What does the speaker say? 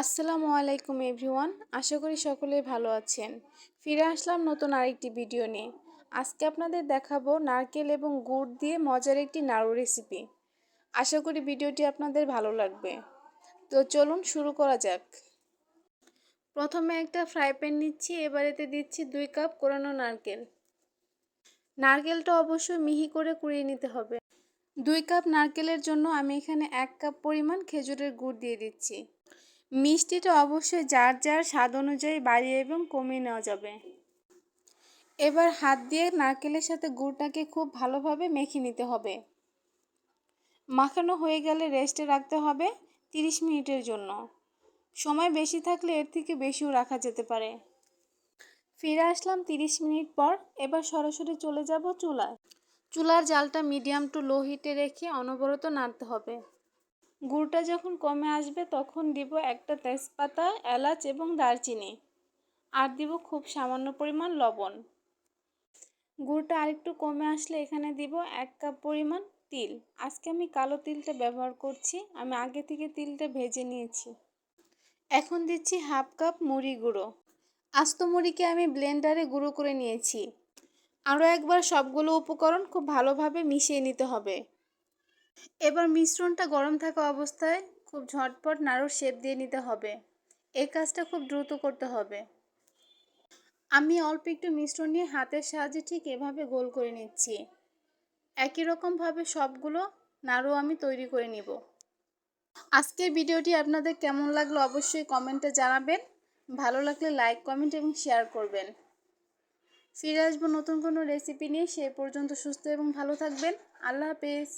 আসসালামু আলাইকুম এভরিওয়ান। আশা করি সকলেই ভালো আছেন। ফিরে আসলাম নতুন আরেকটি ভিডিও নিয়ে। আজকে আপনাদের দেখাবো নারকেল এবং গুড় দিয়ে মজার একটি নাড়ু রেসিপি। আশা করি ভিডিওটি আপনাদের ভালো লাগবে। তো চলুন শুরু করা যাক। প্রথমে একটা ফ্রাই প্যান নিচ্ছি, এবার এতে দিচ্ছি 2 কাপ কোরানো নারকেল। নারকেলটা অবশ্যই মিহি করে কুড়িয়ে নিতে হবে। 2 কাপ নারকেলের জন্য আমি এখানে 1 কাপ পরিমাণ খেজুরের গুড় দিয়ে দিচ্ছি। মিষ্টিটা অবশ্যই যার যার স্বাদ অনুযায়ী বাড়িয়ে এবং কমিয়ে নেওয়া যাবে। এবার হাত দিয়ে নারকেলের সাথে গুড়টাকে খুব ভালোভাবে মেখে নিতে হবে। মাখানো হয়ে গেলে রেস্টে রাখতে হবে 30 মিনিটের জন্য। সময় বেশি থাকলে এর থেকে বেশিও রাখা যেতে পারে। ফিরে আসলাম 30 মিনিট পর। এবার সরাসরি চলে যাব চুলায়। চুলার জালটা মিডিয়াম টু লো হিটে রেখে অনবরত নাড়তে হবে। গুড়টা যখন কমে আসবে তখন দিব একটা তেজপাতা, এলাচ এবং দারচিনি, আর দিব খুব সামান্য পরিমাণ লবণ। গুড়টা আরেকটু কমে আসলে এখানে দিব 1 কাপ পরিমাণ তিল। আজকে আমি কালো তিলটা ব্যবহার করছি, আমি আগে থেকে তিলটা ভেজে নিয়েছি। এখন দিচ্ছি হাফ কাপ মুড়ি গুঁড়ো। আস্ত মুড়িকে আমি ব্লেন্ডারে গুঁড়ো করে নিয়েছি। আরও একবার সবগুলো উপকরণ খুব ভালোভাবে মিশিয়ে নিতে হবে। এবার মিশ্রণটা গরম থাকা অবস্থায় খুব ঝটপট নাড়ুর শেপ দিয়ে নিতে হবে। এই কাজটা খুব দ্রুত করতে হবে। আমি অল্প একটু মিশ্রণ নিয়ে হাতের সাহায্যে ঠিক এভাবে গোল করে নিচ্ছি। একই রকমভাবে সবগুলো নাড়ু আমি তৈরি করে নিব। আজকের ভিডিওটি আপনাদের কেমন লাগলো অবশ্যই কমেন্টে জানাবেন। ভালো লাগলে লাইক, কমেন্ট এবং শেয়ার করবেন। ফিরে আসবো নতুন কোনো রেসিপি নিয়ে। সে পর্যন্ত সুস্থ এবং ভালো থাকবেন। আল্লাহ হাফেজ।